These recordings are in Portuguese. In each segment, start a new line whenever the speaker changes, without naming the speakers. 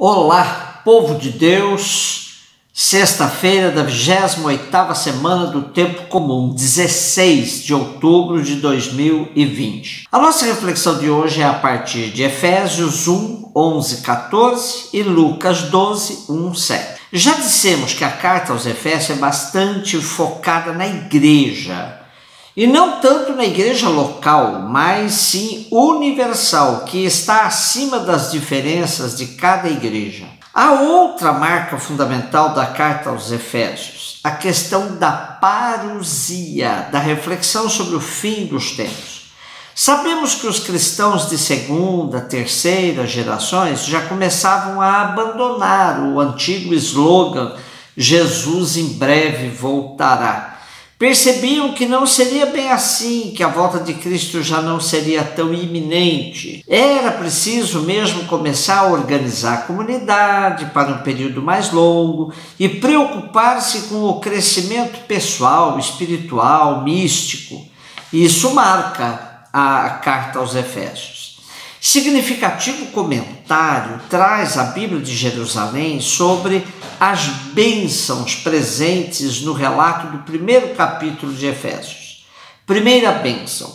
Olá, povo de Deus, sexta-feira da 28ª semana do Tempo Comum, 16 de outubro de 2020. A nossa reflexão de hoje é a partir de Efésios 1, 11, 14 e Lucas 12, 1, 7. Já dissemos que a carta aos Efésios é bastante focada na igreja, e não tanto na igreja local, mas sim universal, que está acima das diferenças de cada igreja. A outra marca fundamental da carta aos Efésios, a questão da parousia, da reflexão sobre o fim dos tempos. Sabemos que os cristãos de segunda, terceira gerações já começavam a abandonar o antigo slogan "Jesus em breve voltará". Percebiam que não seria bem assim, que a volta de Cristo já não seria tão iminente. Era preciso mesmo começar a organizar a comunidade para um período mais longo e preocupar-se com o crescimento pessoal, espiritual, místico. Isso marca a carta aos Efésios. Significativo comentário traz a Bíblia de Jerusalém sobre as bênçãos presentes no relato do primeiro capítulo de Efésios. Primeira bênção: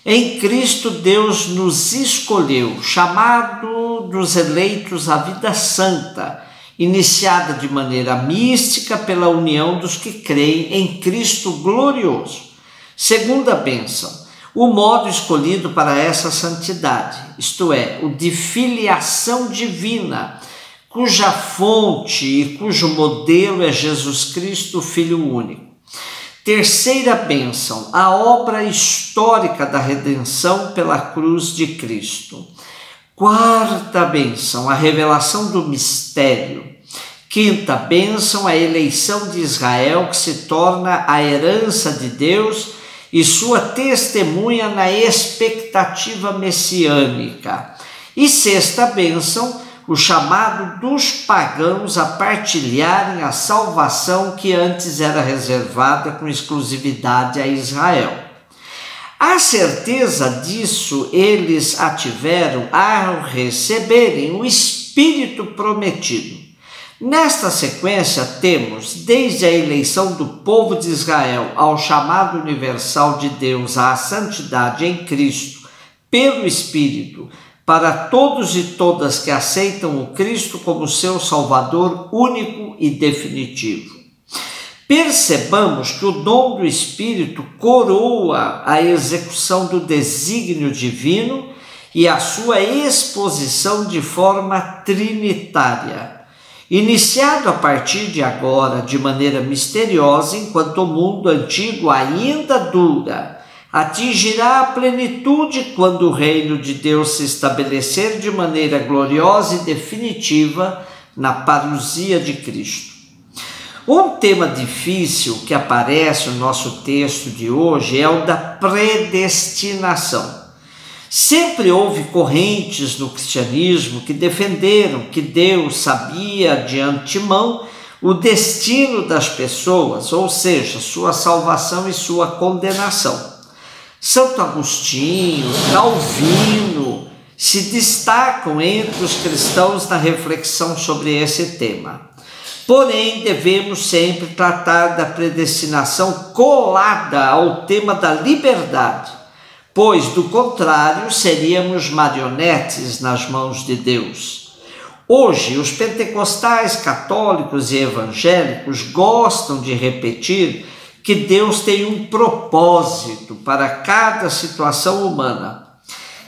em Cristo Deus nos escolheu, chamado dos eleitos à vida santa, iniciada de maneira mística pela união dos que creem em Cristo glorioso. Segunda bênção: o modo escolhido para essa santidade, isto é, o de filiação divina, cuja fonte e cujo modelo é Jesus Cristo, Filho único. Terceira bênção, a obra histórica da redenção pela cruz de Cristo. Quarta bênção, a revelação do mistério. Quinta bênção, a eleição de Israel, que se torna a herança de Deus e sua testemunha na expectativa messiânica. E sexta bênção, o chamado dos pagãos a partilharem a salvação que antes era reservada com exclusividade a Israel. A certeza disso eles a tiveram ao receberem o Espírito prometido. Nesta sequência temos, desde a eleição do povo de Israel ao chamado universal de Deus à santidade em Cristo, pelo Espírito, para todos e todas que aceitam o Cristo como seu Salvador único e definitivo. Percebamos que o dom do Espírito coroa a execução do desígnio divino e a sua exposição de forma trinitária. Iniciado a partir de agora de maneira misteriosa, enquanto o mundo antigo ainda dura, atingirá a plenitude quando o reino de Deus se estabelecer de maneira gloriosa e definitiva na parousia de Cristo. Um tema difícil que aparece no nosso texto de hoje é o da predestinação. Sempre houve correntes no cristianismo que defenderam que Deus sabia de antemão o destino das pessoas, ou seja, sua salvação e sua condenação. Santo Agostinho, Calvino se destacam entre os cristãos na reflexão sobre esse tema. Porém, devemos sempre tratar da predestinação colada ao tema da liberdade, pois, do contrário, seríamos marionetes nas mãos de Deus. Hoje, os pentecostais, católicos e evangélicos gostam de repetir que Deus tem um propósito para cada situação humana.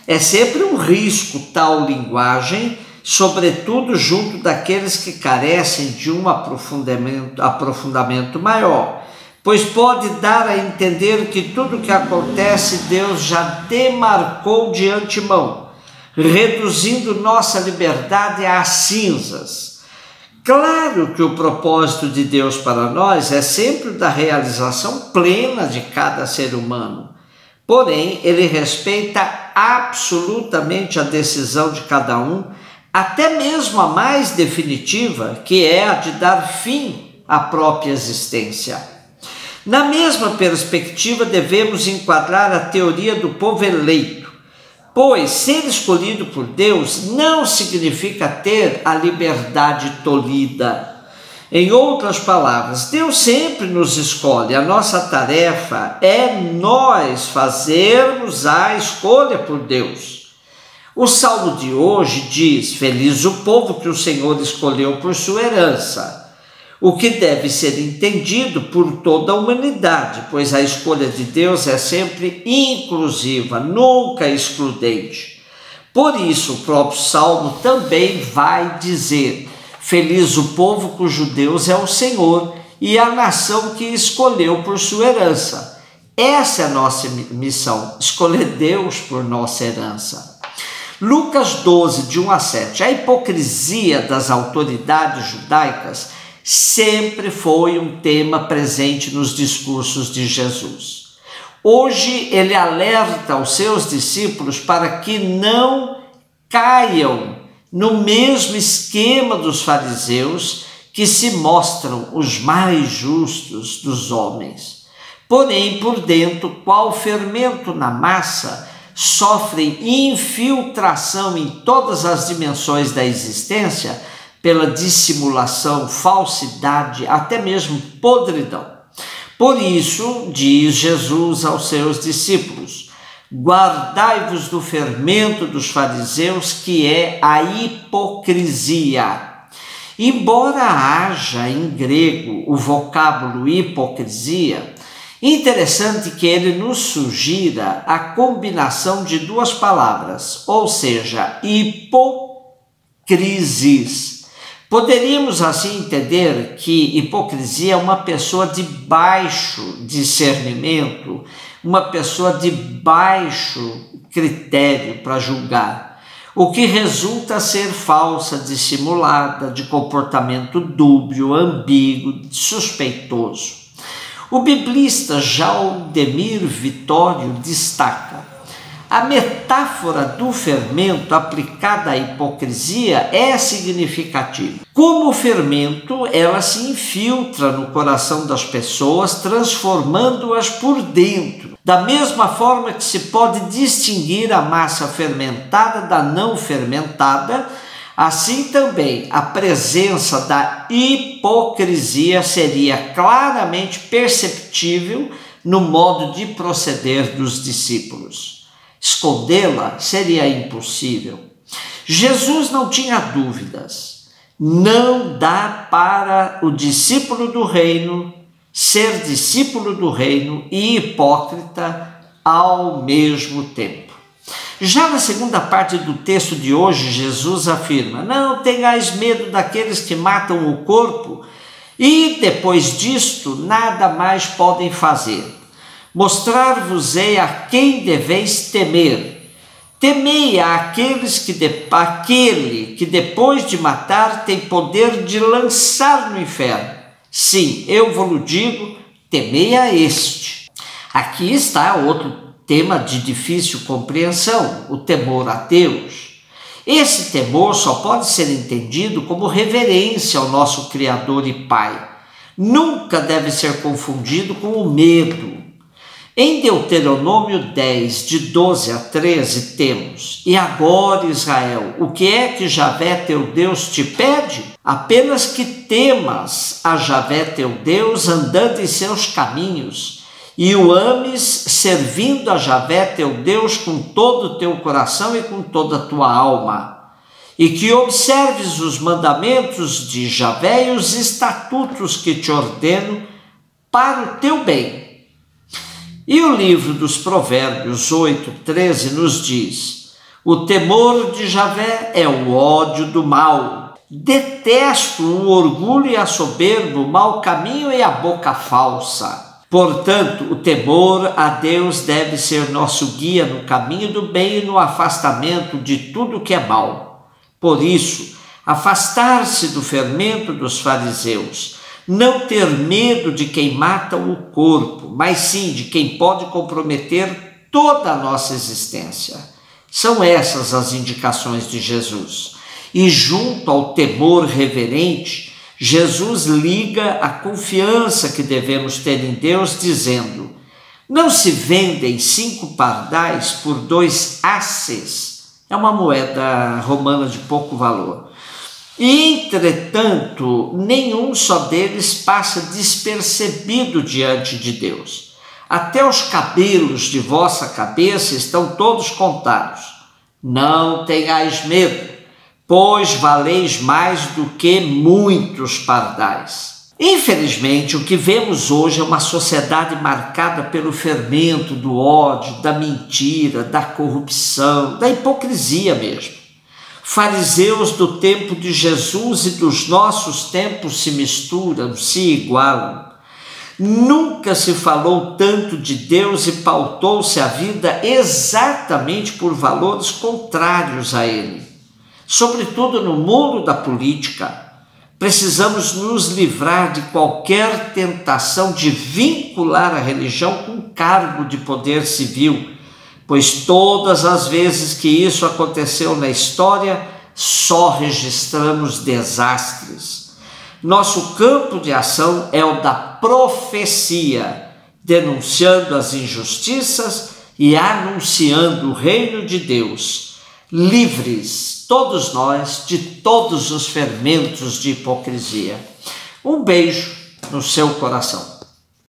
É sempre um risco tal linguagem, sobretudo junto daqueles que carecem de um aprofundamento maior, pois pode dar a entender que tudo o que acontece Deus já demarcou de antemão, reduzindo nossa liberdade às cinzas. Claro que o propósito de Deus para nós é sempre da realização plena de cada ser humano, porém ele respeita absolutamente a decisão de cada um, até mesmo a mais definitiva, que é a de dar fim à própria existência. Na mesma perspectiva, devemos enquadrar a teoria do povo eleito. Pois ser escolhido por Deus não significa ter a liberdade tolhida. Em outras palavras, Deus sempre nos escolhe. A nossa tarefa é nós fazermos a escolha por Deus. O salmo de hoje diz: feliz o povo que o Senhor escolheu por sua herança, o que deve ser entendido por toda a humanidade, pois a escolha de Deus é sempre inclusiva, nunca excludente. Por isso, o próprio salmo também vai dizer: feliz o povo cujo Deus é o Senhor e a nação que escolheu por sua herança. Essa é a nossa missão, escolher Deus por nossa herança. Lucas 12, de 1 a 7. A hipocrisia das autoridades judaicas sempre foi um tema presente nos discursos de Jesus. Hoje ele alerta aos seus discípulos para que não caiam no mesmo esquema dos fariseus, que se mostram os mais justos dos homens. Porém, por dentro, qual fermento na massa, sofrem infiltração em todas as dimensões da existência pela dissimulação, falsidade, até mesmo podridão. Por isso, diz Jesus aos seus discípulos: guardai-vos do fermento dos fariseus, que é a hipocrisia. Embora haja em grego o vocábulo hipocrisia, interessante que ele nos sugira a combinação de duas palavras, ou seja, hipocrisis. Poderíamos assim entender que hipocrisia é uma pessoa de baixo discernimento, uma pessoa de baixo critério para julgar, o que resulta ser falsa, dissimulada, de comportamento dúbio, ambíguo, suspeitoso. O biblista Jaldemir Vitório destaca: a metáfora do fermento aplicada à hipocrisia é significativa. Como o fermento, ela se infiltra no coração das pessoas, transformando-as por dentro. Da mesma forma que se pode distinguir a massa fermentada da não fermentada, assim também a presença da hipocrisia seria claramente perceptível no modo de proceder dos discípulos. Escondê-la seria impossível. Jesus não tinha dúvidas. Não dá para o discípulo do reino ser discípulo do reino e hipócrita ao mesmo tempo. Já na segunda parte do texto de hoje, Jesus afirma: não tenhais medo daqueles que matam o corpo e, depois disto, nada mais podem fazer. Mostrar-vos-ei a quem deveis temer. Temei aquele que depois de matar tem poder de lançar no inferno. Sim, eu vos digo, temei a este. Aqui está outro tema de difícil compreensão, o temor a Deus. Esse temor só pode ser entendido como reverência ao nosso Criador e Pai. Nunca deve ser confundido com o medo. Em Deuteronômio 10, de 12 a 13, temos: e agora, Israel, o que é que Javé teu Deus te pede? Apenas que temas a Javé teu Deus, andando em seus caminhos, e o ames, servindo a Javé teu Deus com todo o teu coração e com toda a tua alma, e que observes os mandamentos de Javé e os estatutos que te ordeno para o teu bem. E o livro dos Provérbios 8:13 nos diz: o temor de Javé é o ódio do mal. Detesto o orgulho e a soberba, o mau caminho e a boca falsa. Portanto, o temor a Deus deve ser nosso guia no caminho do bem e no afastamento de tudo que é mal. Por isso, afastar-se do fermento dos fariseus, não ter medo de quem mata o corpo, mas sim de quem pode comprometer toda a nossa existência. São essas as indicações de Jesus. E junto ao temor reverente, Jesus liga a confiança que devemos ter em Deus, dizendo: Não se vendem 5 pardais por 2 asses. É uma moeda romana de pouco valor. Entretanto, nenhum só deles passa despercebido diante de Deus. Até os cabelos de vossa cabeça estão todos contados. Não tenhais medo, pois valeis mais do que muitos pardais. Infelizmente, o que vemos hoje é uma sociedade marcada pelo fermento do ódio, da mentira, da corrupção, da hipocrisia mesmo. Fariseus do tempo de Jesus e dos nossos tempos se misturam, se igualam. Nunca se falou tanto de Deus e pautou-se a vida exatamente por valores contrários a Ele. Sobretudo no mundo da política, precisamos nos livrar de qualquer tentação de vincular a religião com cargo de poder civil, pois todas as vezes que isso aconteceu na história, só registramos desastres. Nosso campo de ação é o da profecia, denunciando as injustiças e anunciando o reino de Deus, livres, todos nós, de todos os fermentos de hipocrisia. Um beijo no seu coração.